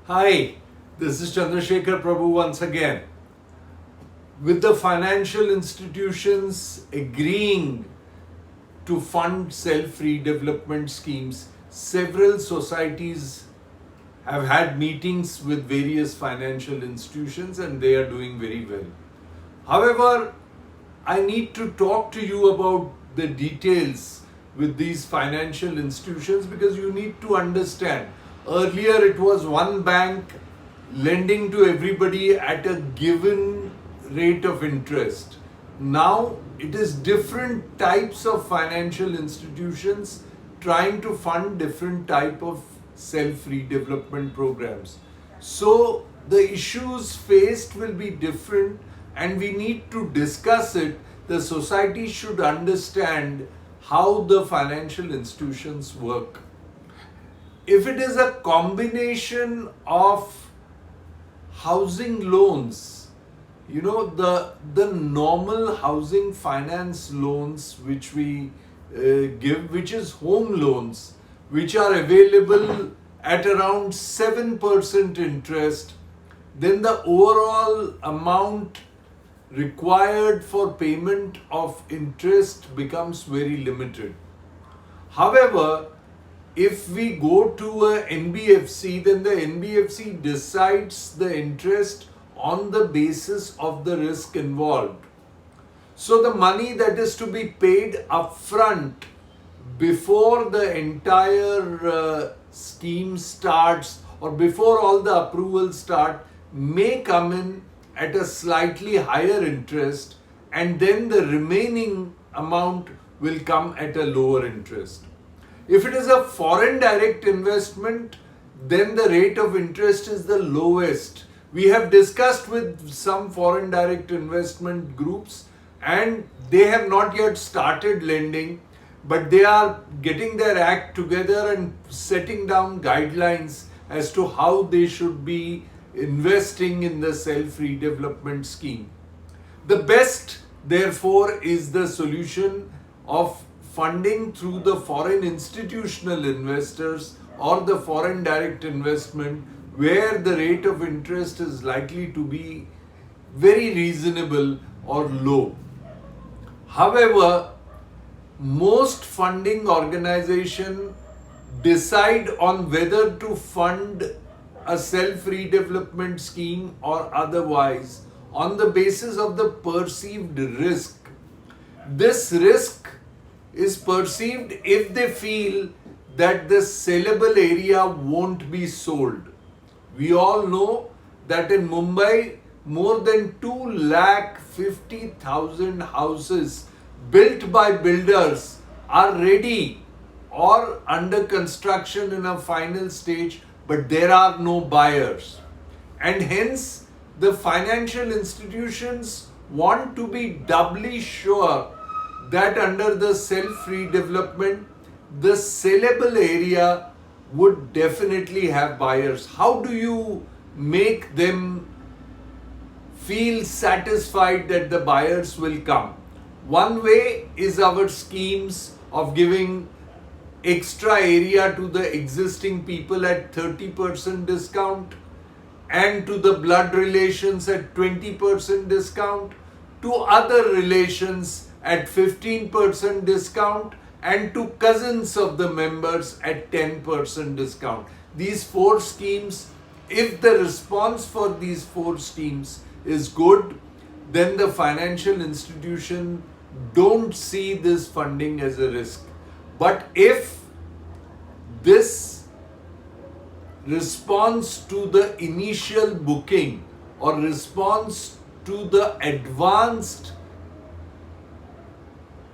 Hi, this is Chandrasekhar Prabhu once again. With the financial institutions agreeing to fund self redevelopment schemes, several societies have had meetings with various financial institutions and they are doing very well. However, I need to talk to you about the details with these financial institutions because you need to understand. Earlier, it was one bank lending to everybody at a given rate of interest. Now, it is different types of financial institutions trying to fund different type of self redevelopment programs. So the issues faced will be different and we need to discuss it. The society should understand how the financial institutions work. If it is a combination of housing loans, the normal housing finance loans which we give, which is home loans, which are available at around 7% interest, then the overall amount required for payment of interest becomes very limited. However, if we go to a NBFC, then the NBFC decides the interest on the basis of the risk involved. So the money that is to be paid upfront before the entire scheme starts or before all the approvals start may come in at a slightly higher interest, and then the remaining amount will come at a lower interest. If it is a foreign direct investment, then the rate of interest is the lowest. We have discussed with some foreign direct investment groups and they have not yet started lending, but they are getting their act together and setting down guidelines as to how they should be investing in the self redevelopment scheme. The best, therefore, is the solution of funding through the foreign institutional investors or the foreign direct investment, where the rate of interest is likely to be very reasonable or low. However, most funding organizations decide on whether to fund a self redevelopment scheme or otherwise on the basis of the perceived risk. This risk is perceived if they feel that the sellable area won't be sold. We all know that in Mumbai, more than 2,50,000 houses built by builders are ready or under construction in a final stage, but there are no buyers. And hence, the financial institutions want to be doubly sure that under the self redevelopment, the sellable area would definitely have buyers. How do you make them feel satisfied that the buyers will come? One way is our schemes of giving extra area to the existing people at 30% discount and to the blood relations at 20% discount, to other relations at 15% discount, and to cousins of the members at 10% discount. These four schemes, if the response for these four schemes is good, then the financial institution don't see this funding as a risk. But if this response to the initial booking or response to the advanced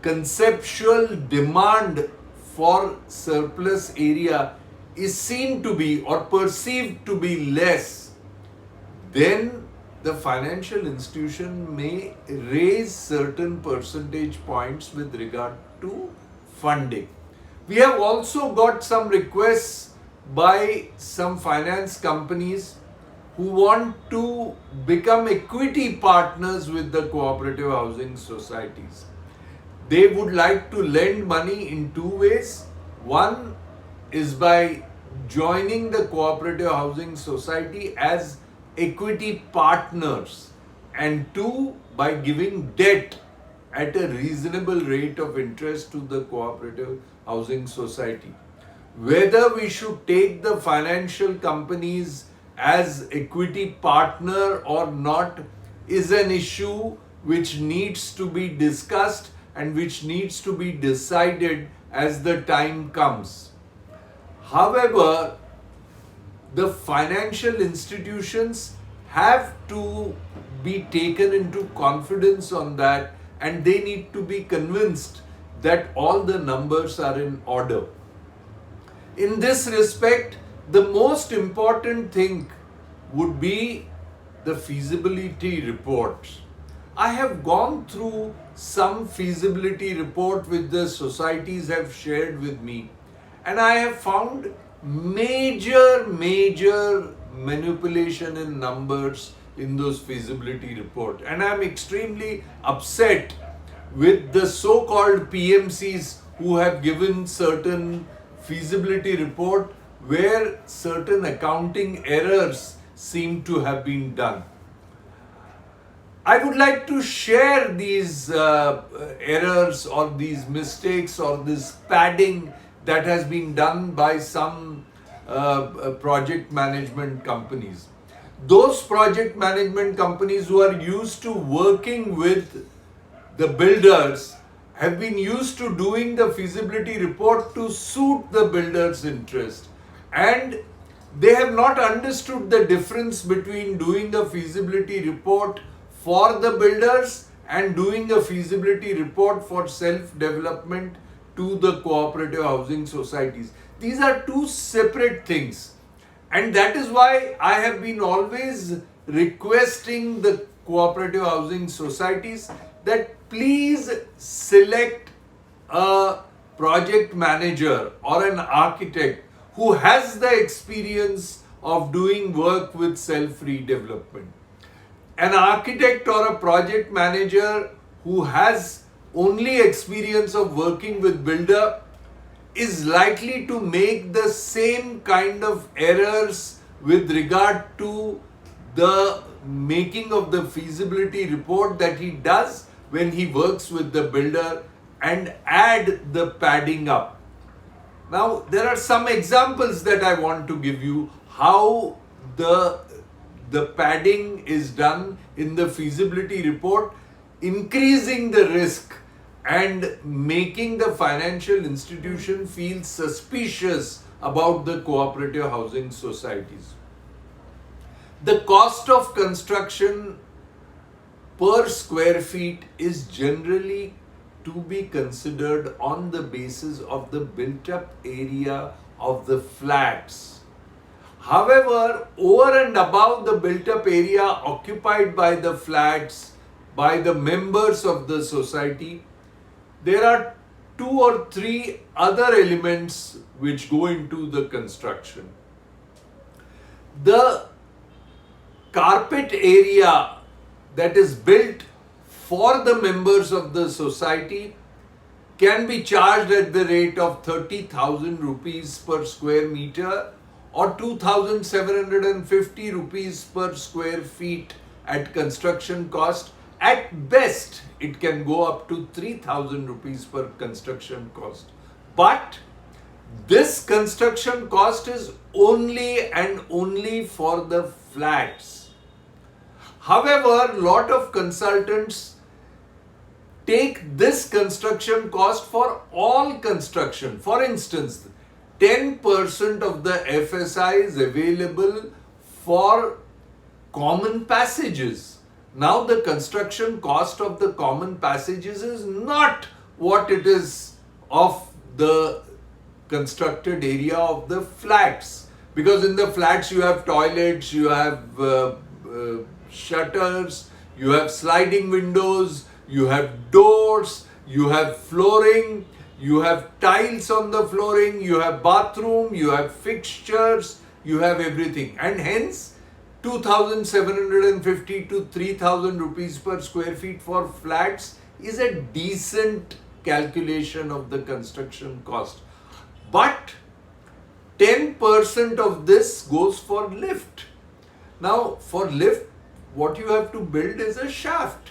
conceptual demand for surplus area is seen to be or perceived to be less, then the financial institution may raise certain percentage points with regard to funding. We have also got some requests by some finance companies who want to become equity partners with the cooperative housing societies. They would like to lend money in two ways. One is by joining the cooperative housing society as equity partners, and two, by giving debt at a reasonable rate of interest to the cooperative housing society. Whether we should take the financial companies as equity partner or not is an issue which needs to be discussed and which needs to be decided as the time comes. However, the financial institutions have to be taken into confidence on that, and they need to be convinced that all the numbers are in order. In this respect, the most important thing would be the feasibility report. I have gone through some feasibility report which the societies have shared with me, and I have found major manipulation in numbers in those feasibility report, and I am extremely upset with the so-called PMCs who have given certain feasibility report where certain accounting errors seem to have been done. I would like to share these errors or these mistakes or this padding that has been done by some project management companies. Those project management companies who are used to working with the builders have been used to doing the feasibility report to suit the builder's interest, and they have not understood the difference between doing a feasibility report for the builders and doing a feasibility report for self-development to the cooperative housing societies. These are two separate things, and that is why I have been always requesting the cooperative housing societies that please select a project manager or an architect who has the experience of doing work with self-redevelopment. An architect or a project manager who has only experience of working with builder is likely to make the same kind of errors with regard to the making of the feasibility report that he does when he works with the builder, and add the padding up. Now, there are some examples that I want to give you how the padding is done in the feasibility report, increasing the risk and making the financial institution feel suspicious about the cooperative housing societies. The cost of construction per square feet is generally to be considered on the basis of the built-up area of the flats. However, over and above the built-up area occupied by the flats, by the members of the society, there are 2 or 3 other elements which go into the construction. The carpet area that is built for the members of the society can be charged at the rate of 30,000 rupees per square meter or 2,750 rupees per square feet at construction cost. At best, it can go up to 3,000 rupees per construction cost. But this construction cost is only and only for the flats. However, lot of consultants take this construction cost for all construction. For instance, 10% of the FSI is available for common passages. Now, the construction cost of the common passages is not what it is of the constructed area of the flats, because in the flats you have toilets, you have shutters, you have sliding windows, you have doors, you have flooring, you have tiles on the flooring, you have bathroom, you have fixtures, you have everything, and hence 2,750 to 3,000 rupees per square feet for flats is a decent calculation of the construction cost. But 10% of this goes for lift. Now, for lift, what you have to build is a shaft.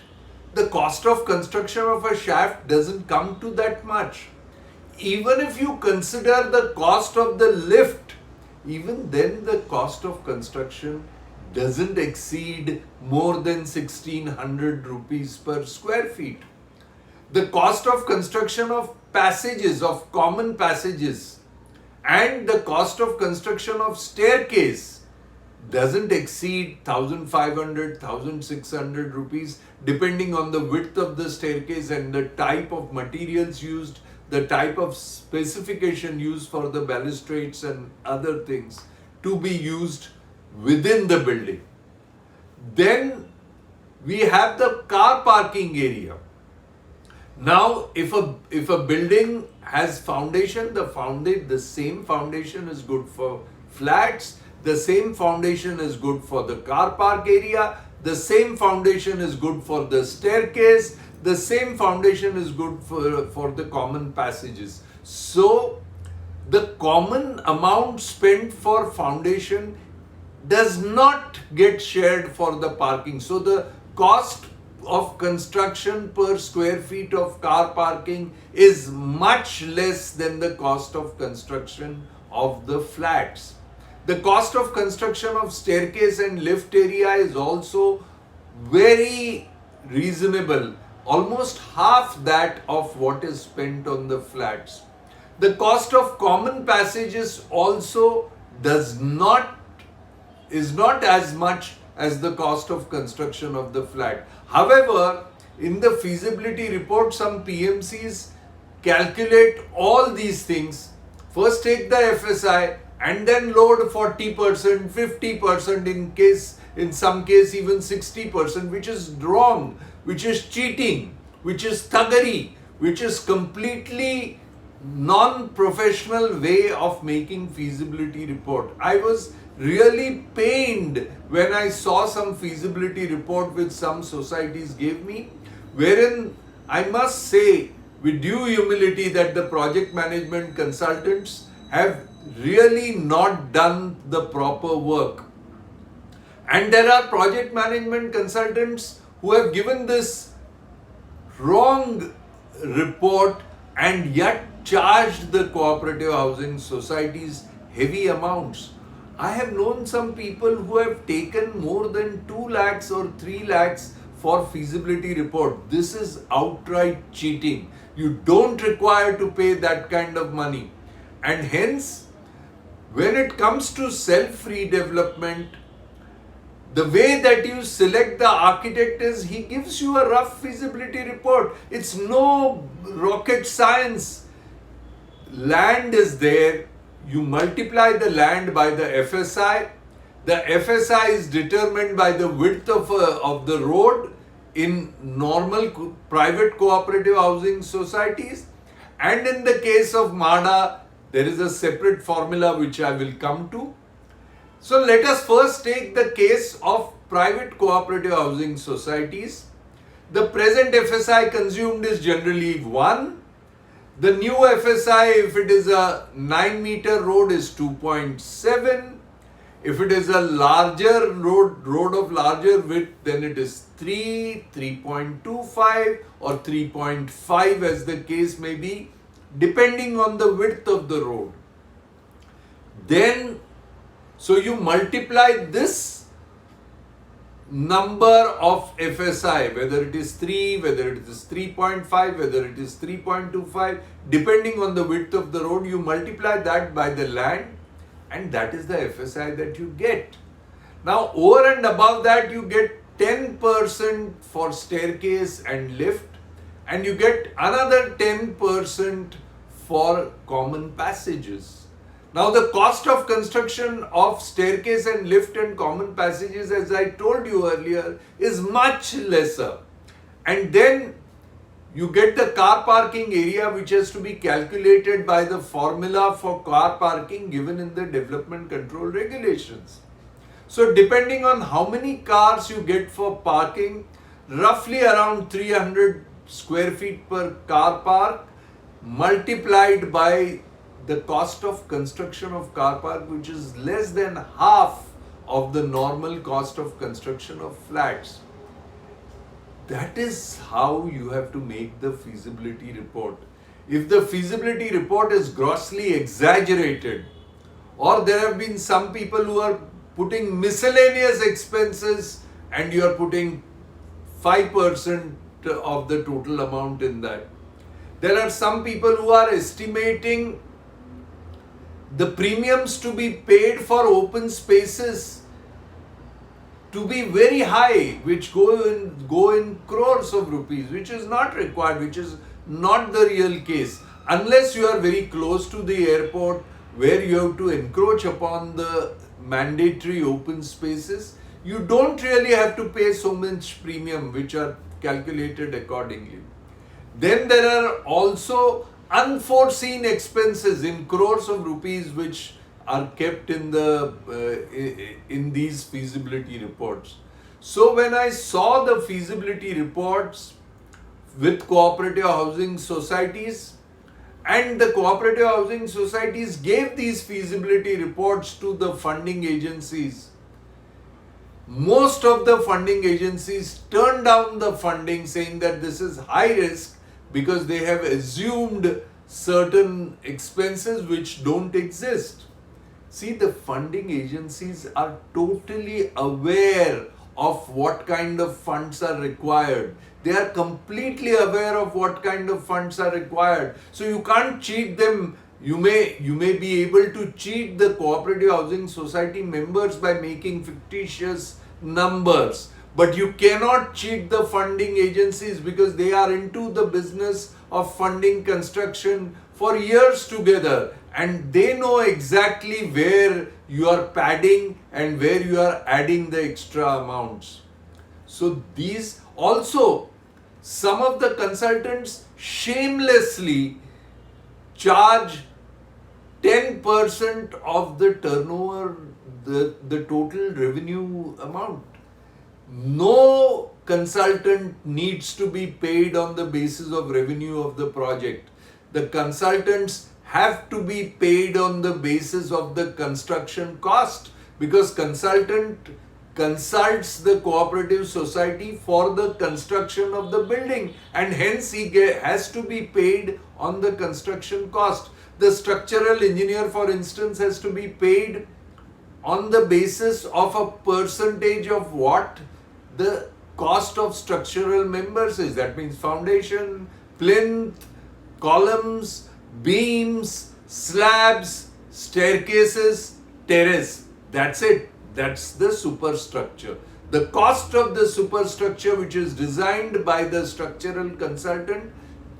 The cost of construction of a shaft doesn't come to that much. Even if you consider the cost of the lift, even then the cost of construction doesn't exceed more than 1600 rupees per square feet. The cost of construction of passages, of common passages, and the cost of construction of staircase doesn't exceed 1500, 1600 rupees depending on the width of the staircase and the type of materials used, the type of specification used for the balustrades and other things to be used within the building. Then we have the car parking area. Now, if a building has foundation, the same foundation is good for flats, the same foundation is good for the car park area, the same foundation is good for the staircase, the same foundation is good for the common passages. So, the common amount spent for foundation does not get shared for the parking. So, the cost of construction per square feet of car parking is much less than the cost of construction of the flats. The cost of construction of staircase and lift area is also very reasonable, almost half that of what is spent on the flats. The cost of common passages also is not as much as the cost of construction of the flat. However, in the feasibility report, some PMCs calculate all these things. First take the FSI and then load 40%, 50%, in some case even 60%, which is wrong, which is cheating, which is thuggery, which is completely non-professional way of making feasibility report. I was really pained when I saw some feasibility report which some societies gave me, wherein I must say with due humility that the project management consultants have really not done the proper work. And there are project management consultants who have given this wrong report and yet charged the cooperative housing societies heavy amounts. I have known some people who have taken more than 2 lakhs or 3 lakhs for feasibility report. This is outright cheating. You don't require to pay that kind of money. And hence, when it comes to self-redevelopment, the way that you select the architect is he gives you a rough feasibility report. It's no rocket science. Land is there. You multiply the land by the FSI. The FSI is determined by the width of the road in normal private cooperative housing societies. And in the case of MHADA, there is a separate formula which I will come to. So let us first take the case of private cooperative housing societies. The present FSI consumed is generally 1. The new FSI, if it is a 9-meter road, is 2.7. If it is a larger road of larger width, then it is 3, 3.25 or 3.5 as the case may be, depending on the width of the road. Then, so you multiply this number of FSI, whether it is 3, whether it is 3.5, whether it is 3.25, depending on the width of the road, you multiply that by the land and that is the FSI that you get. Now, over and above that, you get 10% for staircase and lift and you get another 10% for common passages. Now, the cost of construction of staircase and lift and common passages, as I told you earlier, is much lesser. And then you get the car parking area which has to be calculated by the formula for car parking given in the development control regulations. So, depending on how many cars you get for parking, roughly around 300 square feet per car park multiplied by the cost of construction of car park, which is less than half of the normal cost of construction of flats. That is how you have to make the feasibility report. If the feasibility report is grossly exaggerated, or there have been some people who are putting miscellaneous expenses and you are putting 5% of the total amount in that. There are some people who are estimating the premiums to be paid for open spaces to be very high, which go in crores of rupees, which is not required, which is not the real case. Unless you are very close to the airport where you have to encroach upon the mandatory open spaces, you don't really have to pay so much premium, which are calculated accordingly. Then there are also unforeseen expenses in crores of rupees which are kept in these feasibility reports. So when I saw the feasibility reports with cooperative housing societies, and the cooperative housing societies gave these feasibility reports to the funding agencies, most of the funding agencies turned down the funding, saying that this is high risk because they have assumed certain expenses which don't exist. See, the funding agencies are totally aware of what kind of funds are required. They are completely aware of what kind of funds are required. So you can't cheat them. You may be able to cheat the cooperative housing society members by making fictitious numbers. But you cannot cheat the funding agencies because they are into the business of funding construction for years together. And they know exactly where you are padding and where you are adding the extra amounts. So these also, some of the consultants shamelessly charge 10% of the turnover, the total revenue amount. No consultant needs to be paid on the basis of revenue of the project. The consultants have to be paid on the basis of the construction cost, because consultant consults the cooperative society for the construction of the building, and hence he has to be paid on the construction cost. The structural engineer, for instance, has to be paid on the basis of a percentage of what the cost of structural members is. That means foundation, plinth, columns, beams, slabs, staircases, terrace. That's it. That's the superstructure. The cost of the superstructure, which is designed by the structural consultant,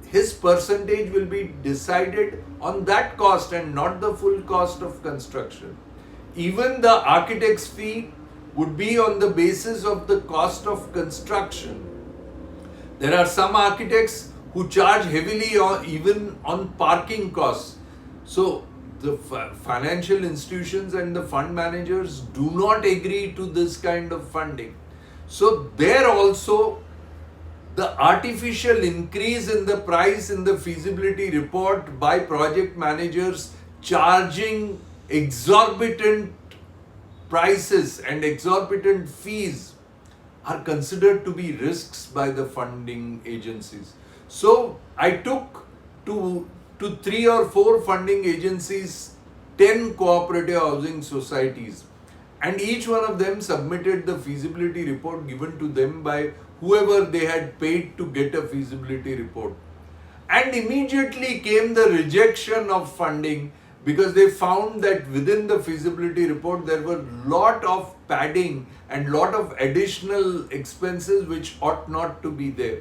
his percentage will be decided on that cost and not the full cost of construction. Even the architect's fee would be on the basis of the cost of construction. There are some architects who charge heavily even on parking costs. So the financial institutions and the fund managers do not agree to this kind of funding. So there also, the artificial increase in the price in the feasibility report by project managers charging exorbitant prices and exorbitant fees are considered to be risks by the funding agencies. So I took to 3 or 4 funding agencies 10 cooperative housing societies, and each one of them submitted the feasibility report given to them by whoever they had paid to get a feasibility report. And immediately came the rejection of funding, because they found that within the feasibility report there were lot of padding and lot of additional expenses which ought not to be there.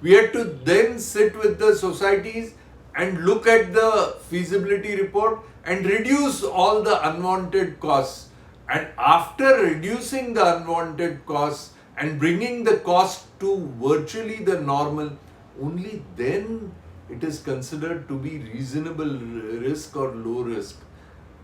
We had to then sit with the societies and look at the feasibility report and reduce all the unwanted costs. And after reducing the unwanted costs and bringing the cost to virtually the normal, only then it is considered to be reasonable risk or low risk.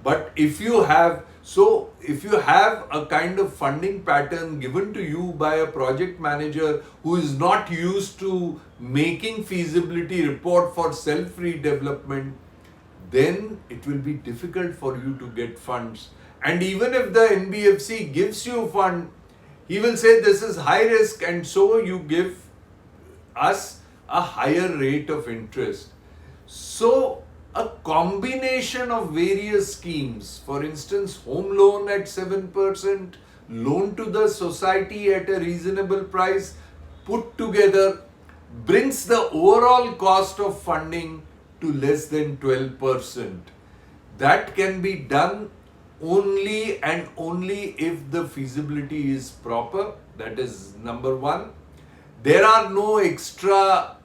But if you have a kind of funding pattern given to you by a project manager who is not used to making feasibility report for self-redevelopment, then it will be difficult for you to get funds. And even if the NBFC gives you fund, he will say this is high risk and so you give us a higher rate of interest. So a combination of various schemes, for instance, home loan at 7%, loan to the society at a reasonable price, put together brings the overall cost of funding to less than 12%. That can be done only and only if the feasibility is proper. That is number one. There are no extra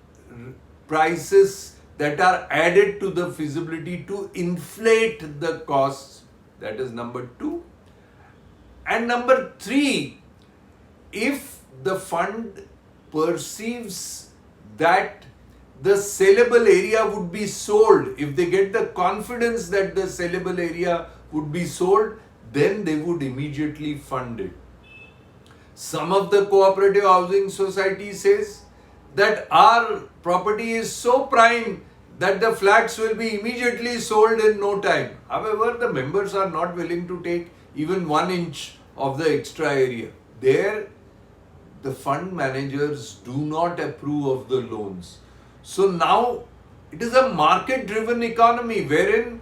prices that are added to the feasibility to inflate the costs. That is number two. And number three, if the fund perceives that the sellable area would be sold, if they get the confidence that the sellable area would be sold, then they would immediately fund it. Some of the cooperative housing society says that our property is so prime that the flats will be immediately sold in no time. However, the members are not willing to take even 1 inch of the extra area. There, the fund managers do not approve of the loans. So now it is a market-driven economy wherein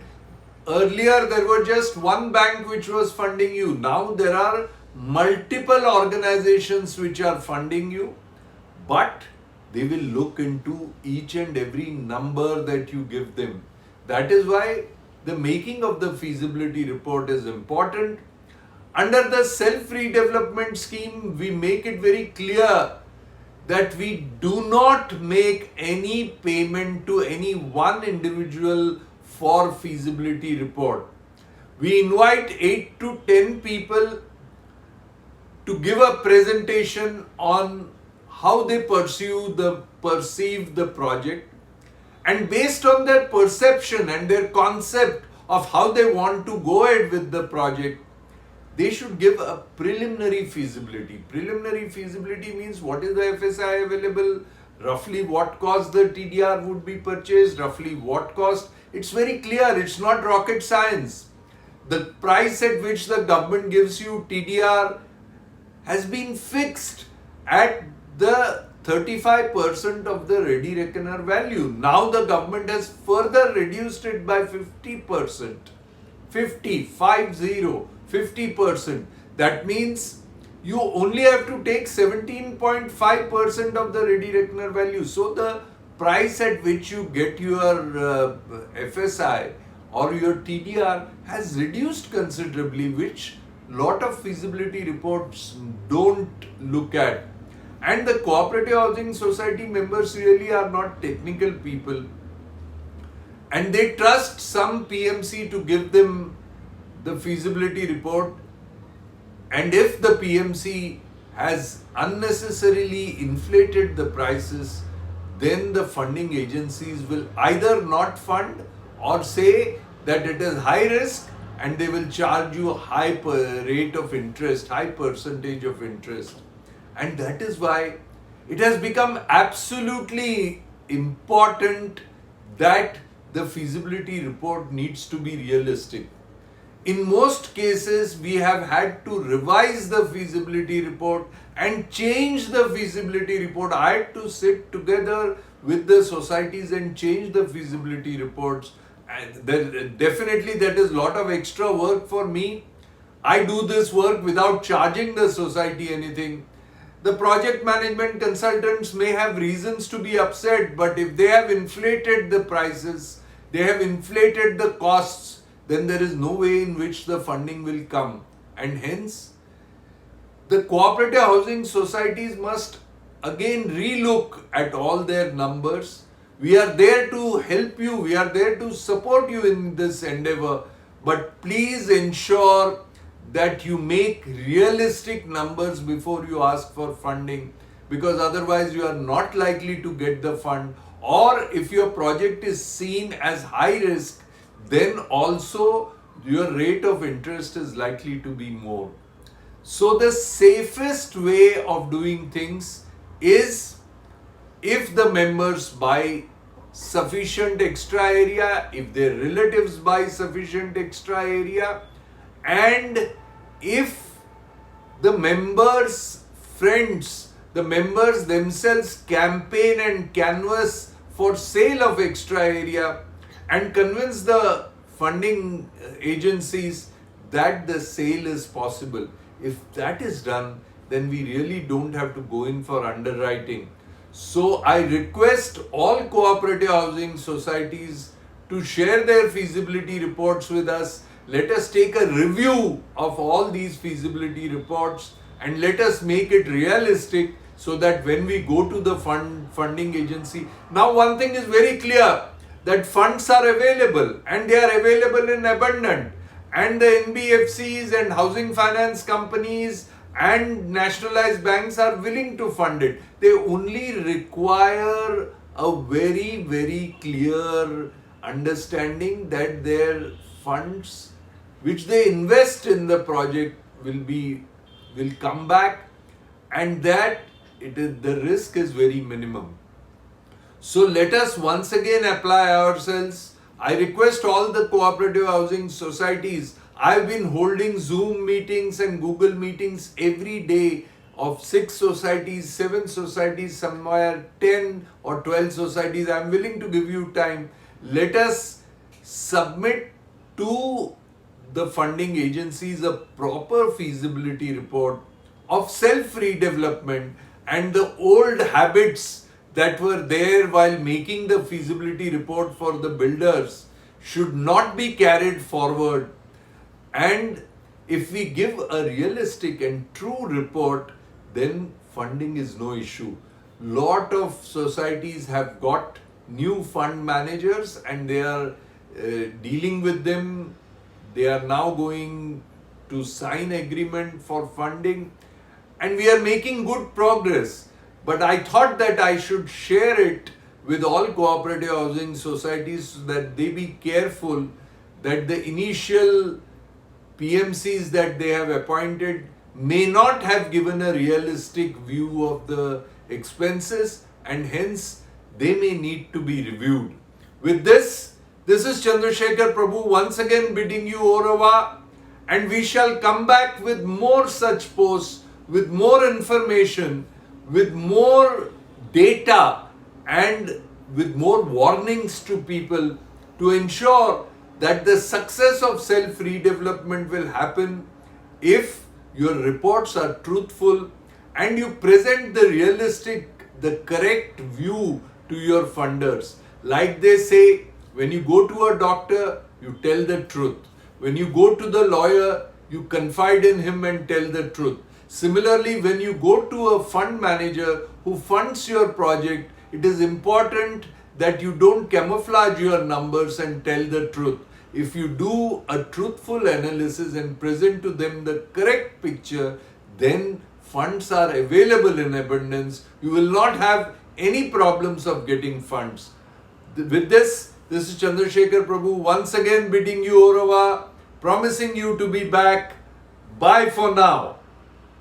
earlier there were just one bank which was funding you. Now there are multiple organizations which are funding you, but they will look into each and every number that you give them. That is why the making of the feasibility report is important. Under the self-redevelopment scheme, we make it very clear that we do not make any payment to any one individual for feasibility report. We invite 8 to 10 people to give a presentation on how they perceive the project, and based on their perception and their concept of how they want to go ahead with the project, they should give a preliminary feasibility. Preliminary feasibility means what is the FSI available, roughly what cost the TDR would be purchased, roughly what cost. It's very clear, it's not rocket science. The price at which the government gives you TDR has been fixed at the 35% of the ready reckoner value. Now the government has further reduced it by 50%. 50%. That means you only have to take 17.5% of the ready reckoner value. So the price at which you get your FSI or your TDR has reduced considerably, which lot of feasibility reports don't look at. And the cooperative housing society members really are not technical people, and they trust some PMC to give them the feasibility report. And if the PMC has unnecessarily inflated the prices, then the funding agencies will either not fund or say that it is high risk and they will charge you a high rate of interest, high percentage of interest. And that is why it has become absolutely important that the feasibility report needs to be realistic. In most cases, we have had to revise the feasibility report and change the feasibility report. I had to sit together with the societies and change the feasibility reports. And definitely that is a lot of extra work for me. I do this work without charging the society anything. The project management consultants may have reasons to be upset, but if they have inflated the prices, they have inflated the costs, then there is no way in which the funding will come. And hence, the cooperative housing societies must again relook at all their numbers. We are there to help you, we are there to support you in this endeavor, but please ensure that you make realistic numbers before you ask for funding, because otherwise you are not likely to get the fund. Or if your project is seen as high risk, then also your rate of interest is likely to be more. So the safest way of doing things is, if the members buy sufficient extra area, if their relatives buy sufficient extra area, and if the members' friends, the members themselves campaign and canvass for sale of extra area and convince the funding agencies that the sale is possible. If that is done, then we really don't have to go in for underwriting. So I request all cooperative housing societies to share their feasibility reports with us. Let us take a review of all these feasibility reports and let us make it realistic so that when we go to the funding agency. Now one thing is very clear, that funds are available and they are available in abundance, and the NBFCs and housing finance companies and nationalized banks are willing to fund it. They only require a very, very clear understanding that their funds which they invest in the project will come back, and that the risk is very minimum. So let us once again apply ourselves. I request all the cooperative housing societies. I've been holding Zoom meetings and Google meetings every day of 6 societies, 7 societies, somewhere 10 or 12 societies. I'm willing to give you time. Let us submit to the funding agencies a proper feasibility report of self-redevelopment, and the old habits that were there while making the feasibility report for the builders should not be carried forward. And if we give a realistic and true report, then funding is no issue. Lot of societies have got new fund managers and they are dealing with them. They are now going to sign agreement for funding, and we are making good progress. But I thought that I should share it with all cooperative housing societies so that they be careful that the initial PMCs that they have appointed may not have given a realistic view of the expenses, and hence they may need to be reviewed. With this is Chandrasekhar Prabhu once again bidding you au revoir, and we shall come back with more such posts, with more information, with more data, and with more warnings to people to ensure that the success of self-redevelopment will happen if your reports are truthful and you present the realistic, the correct view to your funders. Like they say, when you go to a doctor, you tell the truth. When you go to the lawyer, you confide in him and tell the truth. Similarly, when you go to a fund manager who funds your project, it is important that you don't camouflage your numbers and tell the truth. If you do a truthful analysis and present to them the correct picture, then funds are available in abundance. You will not have any problems of getting funds. With this is Chandrasekhar Prabhu once again bidding you au revoir, promising you to be back. Bye for now.